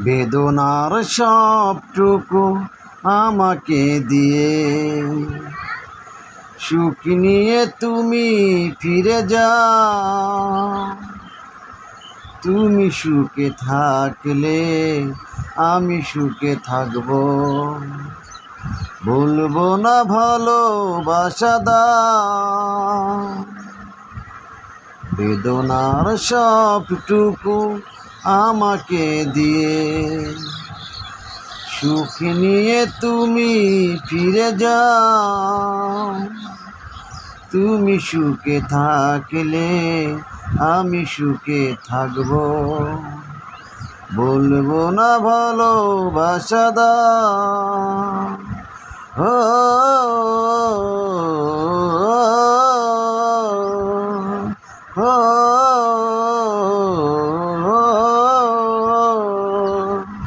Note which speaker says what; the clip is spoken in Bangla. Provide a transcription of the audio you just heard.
Speaker 1: বেদনার সবটুকু আমাকে দিয়ে সুখ নিয়ে তুমি ফিরে যাও। তুমি সুখে থাকলে আমি সুখে থাকবো, ভুলবো না ভালোবাসা দাও। বেদনার সবটুকু আমাকে দিয়ে সুখ নিয়ে তুমি ফিরে যাও। তুমি সুখে থাকলে আমি সুখে থাকবো, বলবো না ভালোবাসা দাও। ও